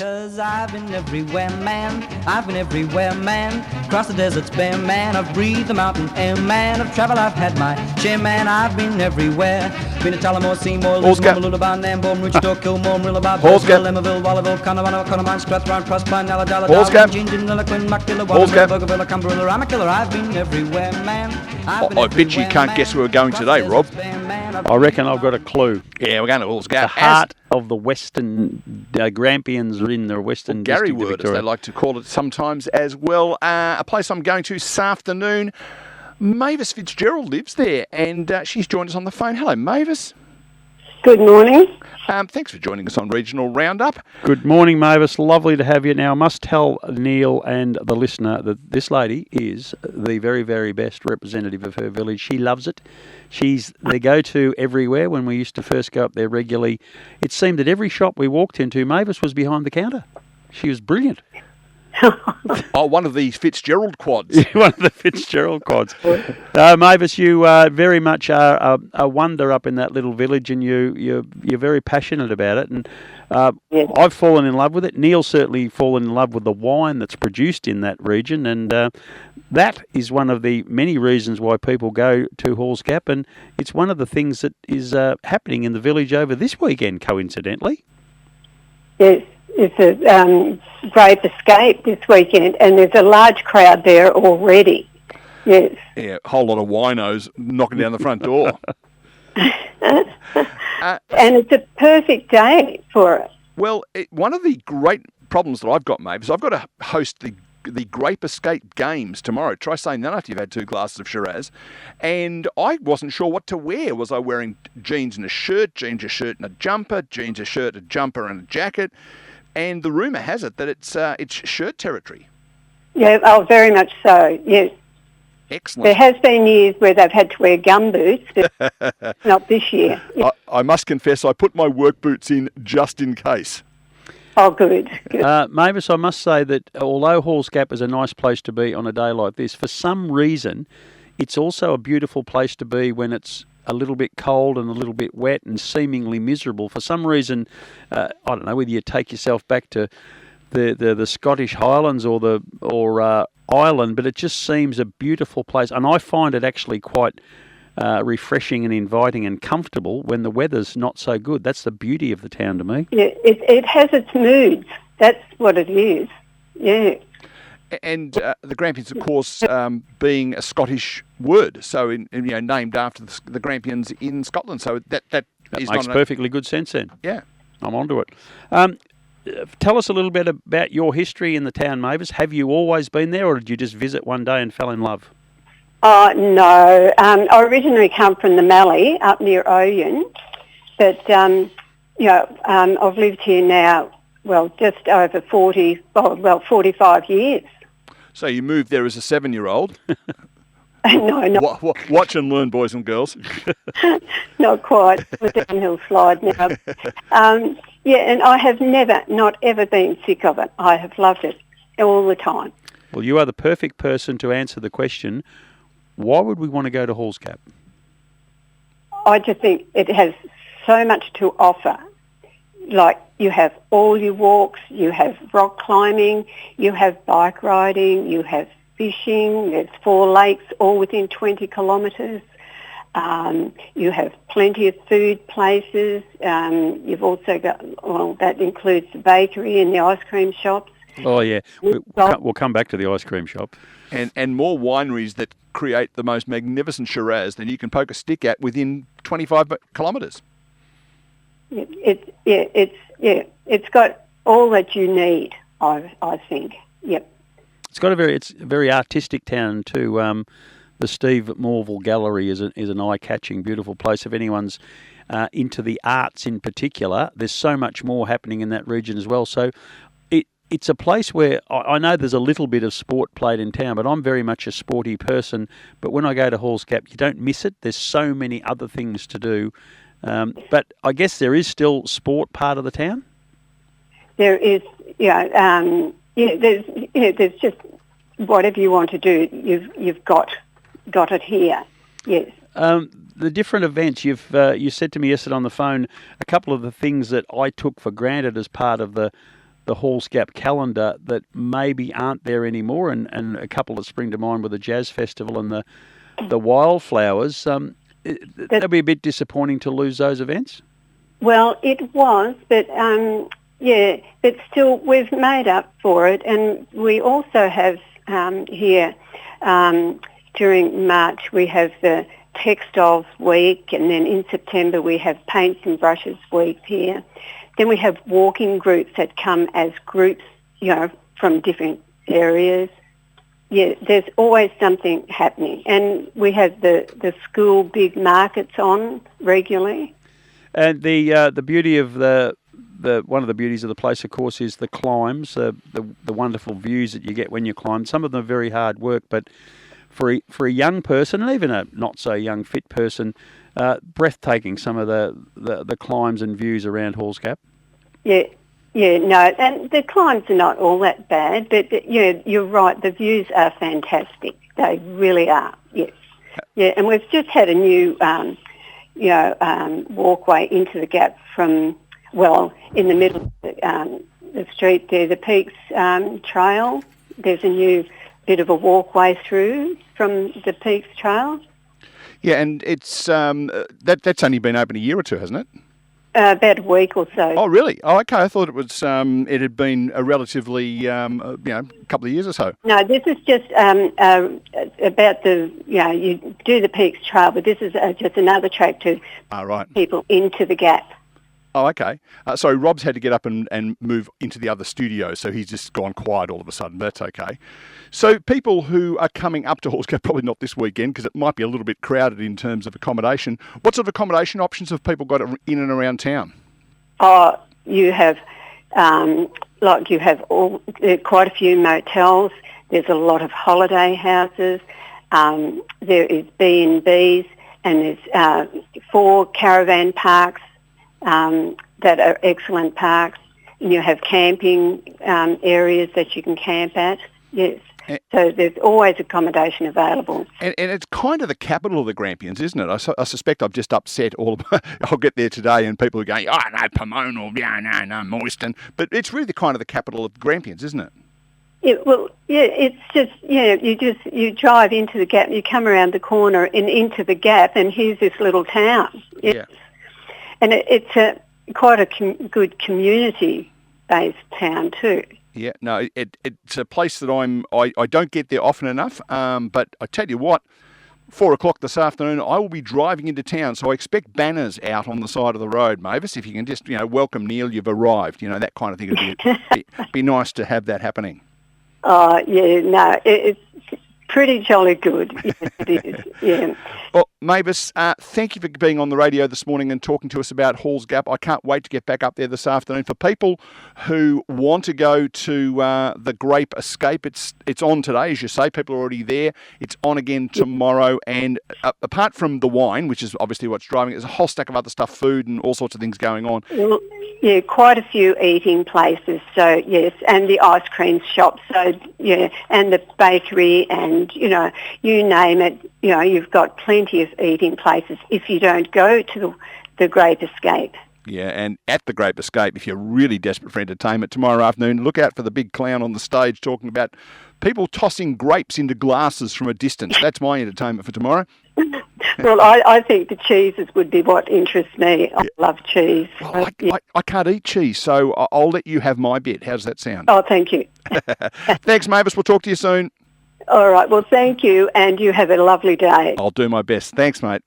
'Cause I've been everywhere, man. I've been everywhere, man. Across the deserts bare, man. I've breathed the mountain air, man. Of travel I've had my share, man. I've been everywhere. Been to Tullamore, Seymour, Lismore, Lullaby, Nambour, Maroochydore, Kilmore, Marillabah, Bristol, Limmerville, Wallaville, Connemara, Connemara, Strathrown, Proserpine, Alladala, Darwin, Gingin, Lillaquen, Muckdilla, Wallaville, Bougainville, Cumberland, Ramacilla. I've been everywhere, man. I bet you can't guess where we're going today, Rob. I reckon I've got a clue. Yeah, we're going to Halls Gap. The heart of the Western Grampians in the Western Gary District of Word, as Victoria. they like to call it sometimes as well. A place I'm going to this afternoon. Mavis Fitzgerald lives there, and she's joined us on the phone. Hello, Mavis. Good morning. Thanks for joining us on Regional Roundup. Good morning, Mavis. Lovely to have you. Now, I must tell Neil and the listener that this lady is the very, very best representative of her village. She loves it. She's the go-to everywhere. When we used to first go up there regularly, it seemed that every shop we walked into, Mavis was behind the counter. She was brilliant. Oh, one of these Fitzgerald quads. One of the Fitzgerald quads. Mavis, you very much are a wonder up in that little village, and you're very passionate about it. And Yes. I've fallen in love with it. Neil's certainly fallen in love with the wine that's produced in that region, and that is one of the many reasons why people go to Halls Gap, and it's one of the things that is happening in the village over this weekend, coincidentally. Yes, it's a great escape this weekend, and there's a large crowd there already. Yes. Yeah, a whole lot of winos knocking down the front door. And it's a perfect day for it. Well, one of the great problems that I've got, Mavis, I've got to host the Grape Escape Games tomorrow. Try saying that after you've had 2 glasses of Shiraz. And I wasn't sure what to wear. Was I wearing jeans and a shirt, jeans, a shirt and a jumper, jeans, a shirt, a jumper and a jacket? And the rumour has it that it's shirt territory. Yeah, oh, very much so, yes. Excellent. There has been years where they've had to wear gumboots, but not this year. Yeah. I must confess, I put my work boots in just in case. Oh, good. Mavis, I must say that although Halls Gap is a nice place to be on a day like this, for some reason, it's also a beautiful place to be when it's a little bit cold and a little bit wet and seemingly miserable. For some reason, I don't know whether you take yourself back to the Scottish Highlands or Ireland, but it just seems a beautiful place, and I find it actually quite refreshing and inviting and comfortable when the weather's not so good. That's the beauty of the town to me. Yeah, it has its moods. That's what it is. Yeah. And the Grampians, of course, being a Scottish word, so named after the Grampians in Scotland. So that is makes perfectly good sense then. Yeah, I'm onto it. Tell us a little bit about your history in the town, Mavis. Have you always been there, or did you just visit one day and fell in love? No. I originally come from the Mallee, up near Oyen, but I've lived here now, just over 45 years. So you moved there as a 7-year-old? No, not Watch and learn, boys and girls. Not quite. It's a downhill slide now. And I have not ever been sick of it. I have loved it all the time. Well, you are the perfect person to answer the question, why would we want to go to Halls Gap? I just think it has so much to offer. Like, you have all your walks, you have rock climbing, you have bike riding, you have fishing, there's 4 lakes all within 20 kilometres. You have plenty of food places. You've also got, that includes the bakery and the ice cream shops. Oh, yeah. We'll come back to the ice cream shop. And more wineries that create the most magnificent Shiraz than you can poke a stick at within 25 kilometres. It's got all that you need, I think. Yep. It's a very artistic town too. The Steve Morville Gallery is an eye-catching, beautiful place. If anyone's into the arts in particular, there's so much more happening in that region as well. So it's a place where I know there's a little bit of sport played in town, but I'm very much a sporty person. But when I go to Halls Gap, you don't miss it. There's so many other things to do. But I guess there is still sport part of the town. There is, there's just whatever you want to do, you've got it here. Yes. The different events you said to me yesterday on the phone, a couple of the things that I took for granted as part of the the Halls Gap calendar that maybe aren't there anymore, and a couple that spring to mind with the Jazz Festival and the Wildflowers. That'd be a bit disappointing to lose those events. Well, it was, but but still we've made up for it, and we also have here during March we have the Textiles Week, and then in September we have Paints and Brushes Week here. Then we have walking groups that come as groups, from different areas. Yeah, there's always something happening, and we have the school big markets on regularly. And the beauty of the one of the beauties of the place, of course, is the climbs, the wonderful views that you get when you climb. Some of them are very hard work, but for a young person, and even a not so young fit person, breathtaking. Some of the climbs and views around Halls Gap. Yeah, no, and the climbs are not all that bad, but you're right. The views are fantastic. They really are. Yes, yeah, and we've just had a new, walkway into the gap from, in the middle of the street there, the Peaks Trail. There's a new bit of a walkway through from the Peaks Trail. Yeah, and it's that's only been open a year or two, hasn't it? About a week or so. Oh, really? Oh, okay. I thought it was it had been a relatively couple of years or so. No, this is just about you do the Peaks Trail, but this is just another track to people into the gap. Oh, okay. Sorry, Rob's had to get up and move into the other studio, so he's just gone quiet all of a sudden. That's okay. So people who are coming up to Halls Gap, probably not this weekend because it might be a little bit crowded in terms of accommodation. What sort of accommodation options have people got in and around town? Oh, you have you have quite a few motels. There's a lot of holiday houses. There is B&Bs, and there's 4 caravan parks that are excellent parks. And you have camping areas that you can camp at. Yes. So there's always accommodation available. And it's kind of the capital of the Grampians, isn't it? I suspect I've just upset all of I'll get there today and people are going, oh, no, Pomone, or no, Moyston. But it's really the kind of the capital of the Grampians, isn't it? Yeah, it's just, you drive into the gap, you come around the corner and into the gap, and here's this little town. Yeah. And it's quite a good community-based town too. Yeah, no, it's a place that I don't get there often enough, but I tell you what, 4 o'clock this afternoon, I will be driving into town, so I expect banners out on the side of the road, Mavis. If you can just, welcome Neil, you've arrived, that kind of thing. It'd be nice to have that happening. Oh, yeah, no, it's pretty jolly good. Yes, it is, yeah. Well, Mavis, thank you for being on the radio this morning and talking to us about Halls Gap. I can't wait to get back up there this afternoon. For people who want to go to the Grape Escape, it's on today, as you say. People are already there. It's on again tomorrow. And apart from the wine, which is obviously what's driving it, there's a whole stack of other stuff, food and all sorts of things going on. Well, yeah, quite a few eating places. So, yes, and the ice cream shop. So, yeah, and the bakery and, you name it. You've got plenty of eating places if you don't go to the Grape Escape. Yeah, and at the Grape Escape, if you're really desperate for entertainment tomorrow afternoon, look out for the big clown on the stage talking about people tossing grapes into glasses from a distance. That's my entertainment for tomorrow. Well, I think the cheeses would be what interests me. I love cheese. Well, I can't eat cheese, so I'll let you have my bit. How does that sound? Oh, thank you. Thanks, Mavis. We'll talk to you soon. All right. Well, thank you, and you have a lovely day. I'll do my best. Thanks, mate.